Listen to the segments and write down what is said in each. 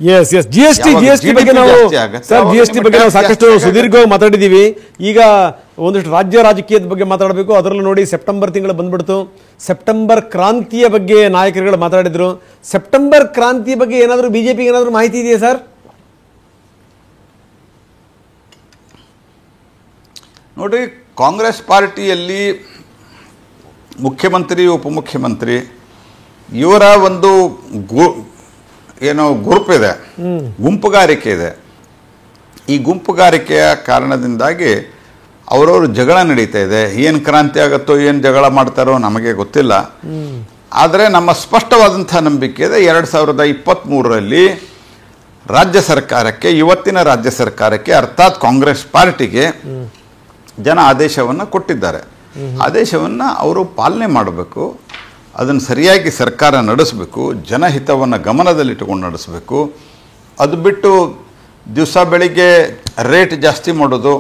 S S GST ಬಗ್ಗೆ ನಾವು sir GST ಬಗ್ಗೆ ನಾವು ಸಾಕಷ್ಟು ಸುದೀರ್ಘವಾಗಿ ಮಾತಾಡಿದ್ದೀವಿ. ಈಗ ಒಂದಷ್ಟು ರಾಜ್ಯ ರಾಜಕೀಯದ ಬಗ್ಗೆ ಮಾತಾಡಬೇಕು. ಅದರಲ್ಲೂ ನೋಡಿ ಸೆಪ್ಟೆಂಬರ್ ತಿಂಗಳು ಬಂದ್ಬಿಡ್ತು. ಸೆಪ್ಟೆಂಬರ್ ಕ್ರಾಂತಿಯ ಬಗ್ಗೆ ನಾಯಕರುಗಳು ಮಾತಾಡಿದ್ರು. ಸೆಪ್ಟೆಂಬರ್ ಕ್ರಾಂತಿ ಬಗ್ಗೆ ಏನಾದರೂ ಬಿಜೆಪಿಗೆ ಏನಾದರೂ ಮಾಹಿತಿ ಇದೆಯಾ ಸರ್? ನೋಡಿ, ಕಾಂಗ್ರೆಸ್ ಪಾರ್ಟಿಯಲ್ಲಿ ಮುಖ್ಯಮಂತ್ರಿ ಉಪಮುಖ್ಯಮಂತ್ರಿ ಇವರ ಒಂದು ಏನೋ ಗ್ರೂಪ್ ಇದೆ, ಗುಂಪುಗಾರಿಕೆ ಇದೆ. ಈ ಗುಂಪುಗಾರಿಕೆಯ ಕಾರಣದಿಂದಾಗಿ ಅವರವರು ಜಗಳ ನಡೀತಾ ಇದೆ. ಏನು ಕ್ರಾಂತಿ ಆಗುತ್ತೋ ಏನು ಜಗಳ ಮಾಡ್ತಾರೋ ನಮಗೆ ಗೊತ್ತಿಲ್ಲ. ಆದರೆ ನಮ್ಮ ಸ್ಪಷ್ಟವಾದಂಥ ನಂಬಿಕೆ ಇದೆ, 2023ರಲ್ಲಿ ರಾಜ್ಯ ಸರ್ಕಾರಕ್ಕೆ, ಇವತ್ತಿನ ರಾಜ್ಯ ಸರ್ಕಾರಕ್ಕೆ ಅರ್ಥಾತ್ ಕಾಂಗ್ರೆಸ್ ಪಾರ್ಟಿಗೆ ಜನ ಆದೇಶವನ್ನು ಕೊಟ್ಟಿದ್ದಾರೆ. ಆದೇಶವನ್ನು ಅವರು ಪಾಲನೆ ಮಾಡಬೇಕು, ಅದನ್ನು ಸರಿಯಾಗಿ ಸರ್ಕಾರ ನಡೆಸಬೇಕು, ಜನಹಿತವನ್ನು ಗಮನದಲ್ಲಿಟ್ಟುಕೊಂಡು ನಡೆಸಬೇಕು. ಅದು ಬಿಟ್ಟು ದಿವಸ ಬೆಳಿಗ್ಗೆ ರೇಟ್ ಜಾಸ್ತಿ ಮಾಡೋದು,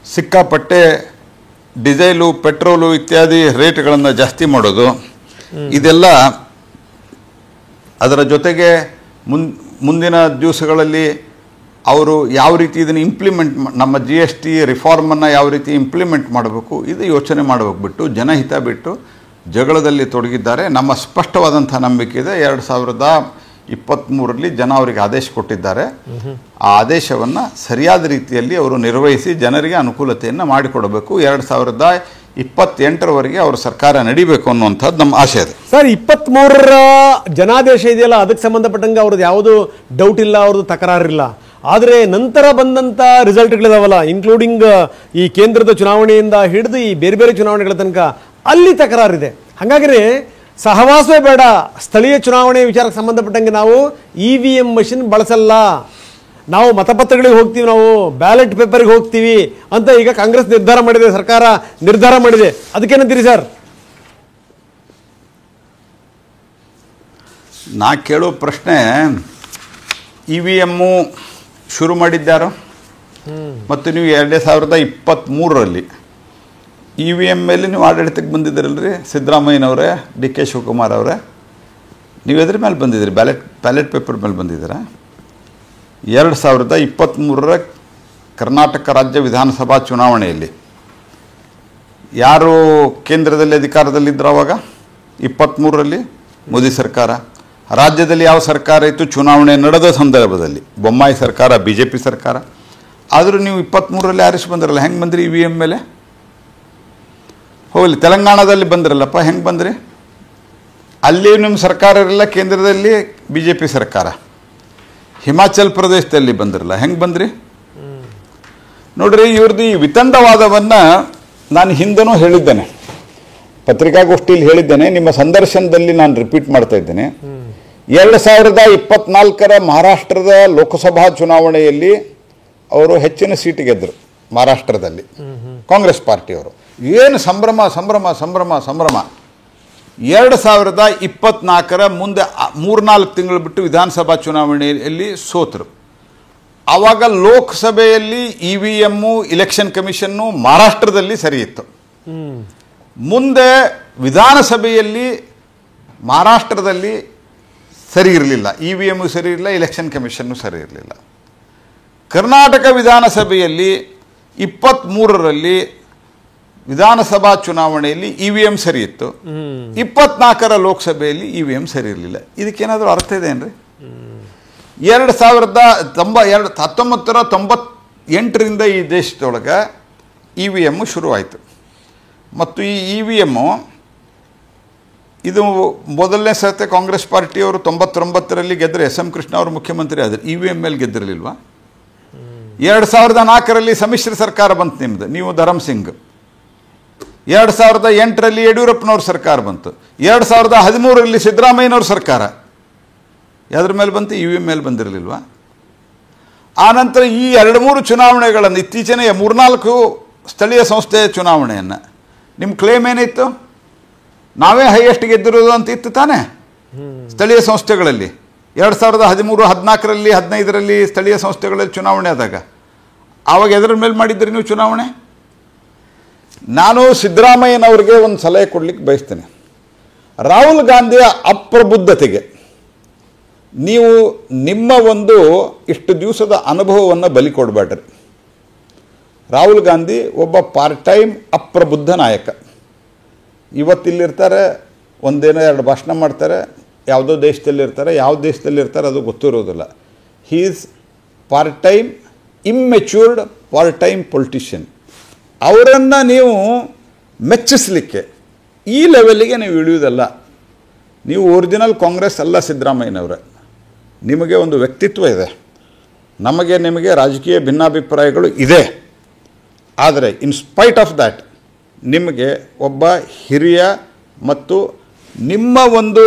ಸಿಕ್ಕಾಪಟ್ಟೆ ಡೀಸೆಲು ಪೆಟ್ರೋಲು ಇತ್ಯಾದಿ ರೇಟ್ಗಳನ್ನು ಜಾಸ್ತಿ ಮಾಡೋದು, ಇದೆಲ್ಲ ಅದರ ಜೊತೆಗೆ ಮುಂದಿನ ದಿವಸಗಳಲ್ಲಿ ಅವರು ಯಾವ ರೀತಿ ಇದನ್ನು ಇಂಪ್ಲಿಮೆಂಟ್, ನಮ್ಮ GST ರಿಫಾರ್ಮನ್ನು ಯಾವ ರೀತಿ ಇಂಪ್ಲಿಮೆಂಟ್ ಮಾಡಬೇಕು ಇದು ಯೋಚನೆ ಮಾಡಬೇಕು ಬಿಟ್ಟು ಜನಹಿತ ಬಿಟ್ಟು ಜಗಳದಲ್ಲಿ ತೊಡಗಿದ್ದಾರೆ. ನಮ್ಮ ಸ್ಪಷ್ಟವಾದಂಥ ನಂಬಿಕೆ ಇದೆ, 2023ರಲ್ಲಿ ಜನ ಅವರಿಗೆ ಆದೇಶ ಕೊಟ್ಟಿದ್ದಾರೆ. ಆ ಆದೇಶವನ್ನು ಸರಿಯಾದ ರೀತಿಯಲ್ಲಿ ಅವರು ನಿರ್ವಹಿಸಿ ಜನರಿಗೆ ಅನುಕೂಲತೆಯನ್ನು ಮಾಡಿಕೊಡಬೇಕು. 2028ರವರೆಗೆ ಅವರ ಸರ್ಕಾರ ನಡಿಬೇಕು ಅನ್ನುವಂಥದ್ದು ನಮ್ಮ ಆಶೆ ಇದೆ ಸರ್. 23ರ ಜನಾದೇಶ ಇದೆಯಲ್ಲ, ಅದಕ್ಕೆ ಸಂಬಂಧಪಟ್ಟಂಗೆ ಅವ್ರದ್ದು ಯಾವುದು ಡೌಟ್ ಇಲ್ಲ, ಅವ್ರದ್ದು ತಕರಾರಿಲ್ಲ. ಆದರೆ ನಂತರ ಬಂದಂಥ ರಿಸಲ್ಟ್ಗಳಿದಾವಲ್ಲ, ಇನ್ಕ್ಲೂಡಿಂಗ್ ಈ ಕೇಂದ್ರದ ಚುನಾವಣೆಯಿಂದ ಹಿಡಿದು ಈ ಬೇರೆ ಬೇರೆ ಚುನಾವಣೆಗಳ ತನಕ ಅಲ್ಲಿ ತಕರಾರಿದೆ. ಹಾಗಾದರೆ ಸಹವಾಸವೇ ಬೇಡ, ಸ್ಥಳೀಯ ಚುನಾವಣೆ ವಿಚಾರಕ್ಕೆ ಸಂಬಂಧಪಟ್ಟಂಗೆ ನಾವು EVM ಮಷಿನ್ ಬಳಸಲ್ಲ, ನಾವು ಮತಪತ್ರಗಳಿಗೆ ಹೋಗ್ತೀವಿ, ನಾವು ಬ್ಯಾಲೆಟ್ ಪೇಪರ್ಗೆ ಹೋಗ್ತೀವಿ ಅಂತ ಈಗ ಕಾಂಗ್ರೆಸ್ ನಿರ್ಧಾರ ಮಾಡಿದೆ, ಸರ್ಕಾರ ನಿರ್ಧಾರ ಮಾಡಿದೆ. ಅದಕ್ಕೇನಂತೀರಿ ಸರ್? ನಾ ಕೇಳೋ ಪ್ರಶ್ನೆ, EVM ಶುರು ಮಾಡಿದ್ದಾರೋ ಮತ್ತು ನೀವು 2023ರಲ್ಲಿ EVM ಮೇಲೆ ನೀವು ಆಡಳಿತಕ್ಕೆ ಬಂದಿದ್ದೀರಲ್ರಿ, ಸಿದ್ದರಾಮಯ್ಯನವರೇ, DK ಶಿವಕುಮಾರ್ ಅವರೇ, ನೀವು ಎದ್ರ ಮೇಲೆ ಬಂದಿದ್ದೀರಿ? ಬ್ಯಾಲೆಟ್ ಪೇಪರ್ ಮೇಲೆ ಬಂದಿದ್ದೀರಾ? 2023ರ ಕರ್ನಾಟಕ ರಾಜ್ಯ ವಿಧಾನಸಭಾ ಚುನಾವಣೆಯಲ್ಲಿ ಯಾರು ಕೇಂದ್ರದಲ್ಲಿ ಅಧಿಕಾರದಲ್ಲಿದ್ದರು ಅವಾಗ? 23ರಲ್ಲಿ ಮೋದಿ ಸರ್ಕಾರ. ರಾಜ್ಯದಲ್ಲಿ ಯಾವ ಸರ್ಕಾರ ಇತ್ತು ಚುನಾವಣೆ ನಡೆದ ಸಂದರ್ಭದಲ್ಲಿ? ಬೊಮ್ಮಾಯಿ ಸರ್ಕಾರ, BJP ಸರ್ಕಾರ. ಆದರೂ ನೀವು 23ರಲ್ಲಿ ಆರಿಸಿ ಬಂದಿರಲ್ಲ, ಹೆಂಗೆ ಬಂದ್ರಿ EVM ಮೇಲೆ? ಹೋಗಲಿ, ತೆಲಂಗಾಣದಲ್ಲಿ ಬಂದಿರಲ್ಲಪ್ಪ, ಹೆಂಗೆ ಬಂದ್ರಿ? ಅಲ್ಲಿ ನಿಮ್ಮ ಸರ್ಕಾರ ಇರಲ್ಲ, ಕೇಂದ್ರದಲ್ಲಿ BJP ಸರ್ಕಾರ. ಹಿಮಾಚಲ್ ಪ್ರದೇಶದಲ್ಲಿ ಬಂದಿರಲ್ಲ, ಹೆಂಗೆ ಬಂದ್ರಿ? ನೋಡ್ರಿ, ಇವ್ರದ್ದು ಈ ವಿತಂಡವಾದವನ್ನು ನಾನು ಹಿಂದನೂ ಹೇಳಿದ್ದೇನೆ, ಪತ್ರಿಕಾಗೋಷ್ಠಿಯಲ್ಲಿ ಹೇಳಿದ್ದೇನೆ, ನಿಮ್ಮ ಸಂದರ್ಶನದಲ್ಲಿ ನಾನು ರಿಪೀಟ್ ಮಾಡ್ತಾ ಇದ್ದೇನೆ. 2024ರ ಮಹಾರಾಷ್ಟ್ರದ ಲೋಕಸಭಾ ಚುನಾವಣೆಯಲ್ಲಿ ಅವರು ಹೆಚ್ಚಿನ ಸೀಟ್ ಗೆದ್ದರು ಮಹಾರಾಷ್ಟ್ರದಲ್ಲಿ, ಕಾಂಗ್ರೆಸ್ ಪಾರ್ಟಿಯವರು. ಏನು ಸಂಭ್ರಮ ಸಂಭ್ರಮ ಸಂಭ್ರಮ ಸಂಭ್ರಮ. 2024ರ ಮುಂದೆ 3-4 ತಿಂಗಳು ಬಿಟ್ಟು ವಿಧಾನಸಭಾ ಚುನಾವಣೆಯಲ್ಲಿ ಸೋತರು. ಆವಾಗ ಲೋಕಸಭೆಯಲ್ಲಿ EVM ಇಲೆಕ್ಷನ್ ಕಮಿಷನ್ನು ಮಹಾರಾಷ್ಟ್ರದಲ್ಲಿ ಸರಿ ಇತ್ತು. ಮುಂದೆ ವಿಧಾನಸಭೆಯಲ್ಲಿ ಮಹಾರಾಷ್ಟ್ರದಲ್ಲಿ ಸರಿ ಇರಲಿಲ್ಲ, EVM ಸರಿ ಇರಲಿಲ್ಲ, ಇಲೆಕ್ಷನ್ ಕಮಿಷನ್ನು ಸರಿ ಇರಲಿಲ್ಲ. ಕರ್ನಾಟಕ ವಿಧಾನಸಭೆಯಲ್ಲಿ 23ರಲ್ಲಿ ವಿಧಾನಸಭಾ ಚುನಾವಣೆಯಲ್ಲಿ EVM ಸರಿ ಇತ್ತು, 24ರ ಲೋಕಸಭೆಯಲ್ಲಿ EVM ಸರಿ ಇರಲಿಲ್ಲ. ಇದಕ್ಕೇನಾದರೂ ಅರ್ಥ ಇದೆ ಏನ್ರಿ? 1998ರಿಂದ ಈ ದೇಶದೊಳಗೆ EVM ಶುರುವಾಯಿತು. ಮತ್ತು ಈ EVM ಇದು ಮೊದಲನೇ ಸರ್ತಿ ಕಾಂಗ್ರೆಸ್ ಪಾರ್ಟಿಯವರು 99ರಲ್ಲಿ ಗೆದ್ದರೆ SM ಕೃಷ್ಣ ಅವರು ಮುಖ್ಯಮಂತ್ರಿ ಆದರು. EVM ಮೇಲೆ ಗೆದ್ದಿರಲಿಲ್ವಾ? 2004ರಲ್ಲಿ ಸಮ್ಮಿಶ್ರ ಸರ್ಕಾರ ಬಂತು ನಿಮ್ಮದು, ನೀವು ಧರಮ್ ಸಿಂಗ್. 2008ರಲ್ಲಿ ಯಡಿಯೂರಪ್ಪನವ್ರ ಸರ್ಕಾರ ಬಂತು. 2013ರಲ್ಲಿ ಸಿದ್ದರಾಮಯ್ಯನವ್ರ ಸರ್ಕಾರ. ಯಾವ್ದ್ರ ಮೇಲೆ ಬಂತು? EVM ಮೇಲೆ ಬಂದಿರಲಿಲ್ವಾ? ಆನಂತರ ಈ 2-3 ಚುನಾವಣೆಗಳನ್ನು, ಇತ್ತೀಚಿನ 3-4 ಸ್ಥಳೀಯ ಸಂಸ್ಥೆಯ ಚುನಾವಣೆಯನ್ನು, ನಿಮ್ಮ ಕ್ಲೇಮ್ ಏನಿತ್ತು? ನಾವೇ ಹೈಯೆಸ್ಟ್ ಗೆದ್ದಿರೋದು ಅಂತ ಇತ್ತು ತಾನೇ ಸ್ಥಳೀಯ ಸಂಸ್ಥೆಗಳಲ್ಲಿ. 2013-14ರಲ್ಲಿ 15ರಲ್ಲಿ ಸ್ಥಳೀಯ ಸಂಸ್ಥೆಗಳಲ್ಲಿ ಚುನಾವಣೆ ಆದಾಗ ಆವಾಗ ಎದರ ಮೇಲೆ ಮಾಡಿದ್ರಿ ನೀವು ಚುನಾವಣೆ? ನಾನು ಸಿದ್ದರಾಮಯ್ಯನವ್ರಿಗೆ ಒಂದು ಸಲಹೆ ಕೊಡಲಿಕ್ಕೆ ಬಯಸ್ತೇನೆ. ರಾಹುಲ್ ಗಾಂಧಿಯ ಅಪ್ರಬುದ್ಧತೆಗೆ ನೀವು ನಿಮ್ಮ ಒಂದು ಇಷ್ಟು ದಿವಸದ ಅನುಭವವನ್ನು ಬಲಿ ಕೊಡಬೇಡ್ರಿ. ರಾಹುಲ್ ಗಾಂಧಿ ಒಬ್ಬ ಪಾರ್ಟ್ ಟೈಮ್ ಅಪ್ರಬುದ್ಧ ನಾಯಕ. ಇವತ್ತಿಲ್ಲಿರ್ತಾರೆ, ಒಂದೇನೋ ಎರಡು ಭಾಷಣ ಮಾಡ್ತಾರೆ, ಯಾವುದೋ ದೇಶದಲ್ಲಿರ್ತಾರೆ, ಯಾವ ದೇಶದಲ್ಲಿರ್ತಾರೆ ಅದು ಗೊತ್ತಿರೋದಿಲ್ಲ. He is part time immatured part time politician. ಅವರನ್ನು ನೀವು ಮೆಚ್ಚಿಸಲಿಕ್ಕೆ ಈ ಲೆವೆಲ್ಲಿಗೆ ನೀವು ಇಳಿಯುವುದಲ್ಲ. ನೀವು ಒರಿಜಿನಲ್ ಕಾಂಗ್ರೆಸ್ ಅಲ್ಲ ಸಿದ್ದರಾಮಯ್ಯನವರೇ. ನಿಮಗೆ ಒಂದು ವ್ಯಕ್ತಿತ್ವ ಇದೆ, ನಿಮಗೆ ರಾಜಕೀಯ ಭಿನ್ನಾಭಿಪ್ರಾಯಗಳು ಇದೆ. ಆದರೆ ಇನ್ ಸ್ಪೈಟ್ ಆಫ್ ದ್ಯಾಟ್ ನಿಮಗೆ ಒಬ್ಬ ಹಿರಿಯ ಮತ್ತು ನಿಮ್ಮ ಒಂದು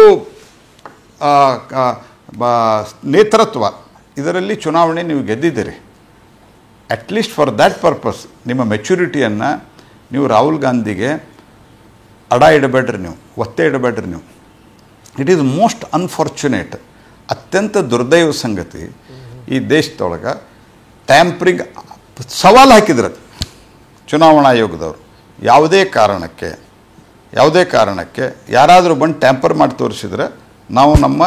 ನೇತೃತ್ವ ಇದರಲ್ಲಿ ಚುನಾವಣೆ ನೀವು ಗೆದ್ದಿದ್ದೀರಿ. ಅಟ್ಲೀಸ್ಟ್ ಫಾರ್ ದ್ಯಾಟ್ ಪರ್ಪಸ್ ನಿಮ್ಮ ಮೆಚ್ಯೂರಿಟಿಯನ್ನು ನೀವು ರಾಹುಲ್ ಗಾಂಧಿಗೆ ಅಡ ಇಡಬೇಡ್ರಿ, ನೀವು ಒತ್ತೆ ಇಡಬೇಡ್ರಿ. ನೀವು ಇಟ್ ಈಸ್ ಮೋಸ್ಟ್ ಅನ್ಫಾರ್ಚುನೇಟ್, ಅತ್ಯಂತ ದುರ್ದೈವ ಸಂಗತಿ. ಈ ದೇಶದೊಳಗೆ ಟ್ಯಾಂಪ್ರಿಂಗ್ ಸವಾಲು ಹಾಕಿದ್ರು ಚುನಾವಣಾ ಆಯೋಗದವರು. ಯಾವುದೇ ಕಾರಣಕ್ಕೆ ಯಾರಾದರೂ ಬಂದು ಟ್ಯಾಂಪರ್ ಮಾಡಿ ತೋರಿಸಿದರೆ ನಾವು ನಮ್ಮ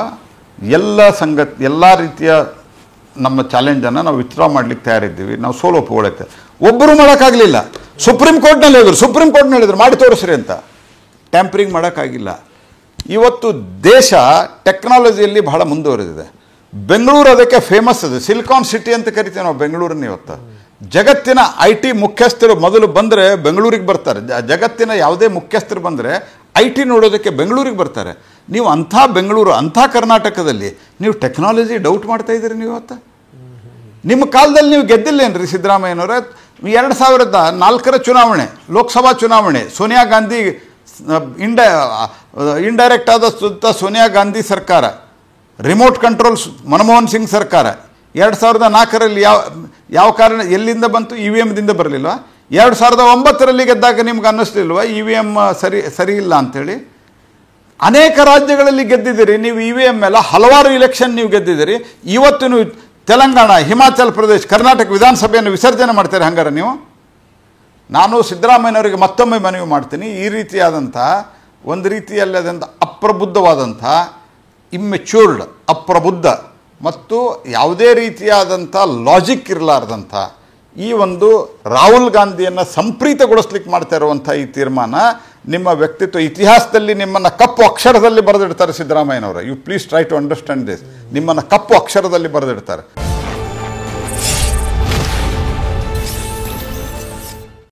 ಎಲ್ಲ ರೀತಿಯ ನಮ್ಮ ಚಾಲೆಂಜನ್ನು ನಾವು ವಿತ್ಡ್ರಾ ಮಾಡಲಿಕ್ಕೆ ತಯಾರಿದ್ದೀವಿ, ನಾವು ಸೋಲು ಒಪ್ಕೊಳ್ಳುತ್ತೆ. ಒಬ್ಬರು ಮಾಡೋಕ್ಕಾಗಲಿಲ್ಲ. ಸುಪ್ರೀಂ ಕೋರ್ಟ್ನಲ್ಲಿ ಹೇಳಿದ್ರು ಮಾಡಿ ತೋರಿಸ್ರಿ ಅಂತ. ಟ್ಯಾಂಪರಿಂಗ್ ಮಾಡೋಕ್ಕಾಗಿಲ್ಲ. ಇವತ್ತು ದೇಶ ಟೆಕ್ನಾಲಜಿಯಲ್ಲಿ ಬಹಳ ಮುಂದುವರೆದಿದೆ. ಬೆಂಗಳೂರು ಅದಕ್ಕೆ ಫೇಮಸ್ ಇದೆ, ಸಿಲಿಕಾನ್ ಸಿಟಿ ಅಂತ ಕರಿತೀವಿ ನಾವು ಬೆಂಗಳೂರನ್ನ. ಇವತ್ತು ಜಗತ್ತಿನ IT ಮುಖ್ಯಸ್ಥರು ಮೊದಲು ಬಂದರೆ ಬೆಂಗಳೂರಿಗೆ ಬರ್ತಾರೆ. ಜಗತ್ತಿನ ಯಾವುದೇ ಮುಖ್ಯಸ್ಥರು ಬಂದರೆ IT ನೋಡೋದಕ್ಕೆ ಬೆಂಗಳೂರಿಗೆ ಬರ್ತಾರೆ. ನೀವು ಅಂಥ ಬೆಂಗಳೂರು, ಅಂಥ ಕರ್ನಾಟಕದಲ್ಲಿ ನೀವು ಟೆಕ್ನಾಲಜಿ ಡೌಟ್ ಮಾಡ್ತಾ ಇದ್ದೀರಿ. ನೀವು ಇವತ್ತು ನಿಮ್ಮ ಕಾಲದಲ್ಲಿ ನೀವು ಗೆದ್ದಿಲ್ಲೇನ್ರಿ ಸಿದ್ದರಾಮಯ್ಯನವರ? 2004 ಚುನಾವಣೆ, ಲೋಕಸಭಾ ಚುನಾವಣೆ, ಸೋನಿಯಾ ಗಾಂಧಿ ಇಂಡೈರೆಕ್ಟ್ ಆದ ಸೋನಿಯಾ ಗಾಂಧಿ ಸರ್ಕಾರ, ರಿಮೋಟ್ ಕಂಟ್ರೋಲ್ ಮನಮೋಹನ್ ಸಿಂಗ್ ಸರ್ಕಾರ. 2004ರಲ್ಲಿ ಯಾವ ಕಾರಣ ಎಲ್ಲಿಂದ ಬಂತು? EVMದಿಂದ ಬರಲಿಲ್ವ? 2009ರಲ್ಲಿ ಗೆದ್ದಾಗ ನಿಮ್ಗೆ ಅನ್ನಿಸ್ಲಿಲ್ವ EVM ಸರಿ ಇಲ್ಲ ಅಂಥೇಳಿ? ಅನೇಕ ರಾಜ್ಯಗಳಲ್ಲಿ ಗೆದ್ದಿದ್ದೀರಿ ನೀವು. EVM ಮೇಲೆ ಹಲವಾರು ಇಲೆಕ್ಷನ್ ನೀವು ಗೆದ್ದಿದ್ದೀರಿ. ಇವತ್ತು ನೀವು ತೆಲಂಗಾಣ, ಹಿಮಾಚಲ್ ಪ್ರದೇಶ್, ಕರ್ನಾಟಕ ವಿಧಾನಸಭೆಯನ್ನು ವಿಸರ್ಜನೆ ಮಾಡ್ತಾರೆ. ಹಂಗಾರೆ ನೀವು, ನಾನು ಸಿದ್ದರಾಮಯ್ಯನವರಿಗೆ ಮತ್ತೊಮ್ಮೆ ಮನವಿ ಮಾಡ್ತೀನಿ, ಈ ರೀತಿಯಾದಂಥ ಒಂದು ರೀತಿಯಲ್ಲದಂಥ ಅಪ್ರಬುದ್ಧವಾದಂಥ ಇಮ್ಮೆಚ್ಯೂರ್ಡ್, ಅಪ್ರಬುದ್ಧ ಮತ್ತು ಯಾವುದೇ ರೀತಿಯಾದಂಥ ಲಾಜಿಕ್ ಇರಲಾರ್ದಂಥ ಈ ಒಂದು ರಾಹುಲ್ ಗಾಂಧಿಯನ್ನು ಸಂಪ್ರೀತಗೊಳಿಸ್ಲಿಕ್ಕೆ ಮಾಡ್ತಾ ಇರುವಂಥ ಈ ತೀರ್ಮಾನ ನಿಮ್ಮ ವ್ಯಕ್ತಿತ್ವ ಇತಿಹಾಸದಲ್ಲಿ ನಿಮ್ಮನ್ನು ಕಪ್ಪು ಅಕ್ಷರದಲ್ಲಿ ಬರೆದಿಡ್ತಾರೆ ಸಿದ್ದರಾಮಯ್ಯನವರು. You please try to understand this. ನಿಮ್ಮನ್ನು ಕಪ್ಪು ಅಕ್ಷರದಲ್ಲಿ ಬರೆದಿಡ್ತಾರೆ.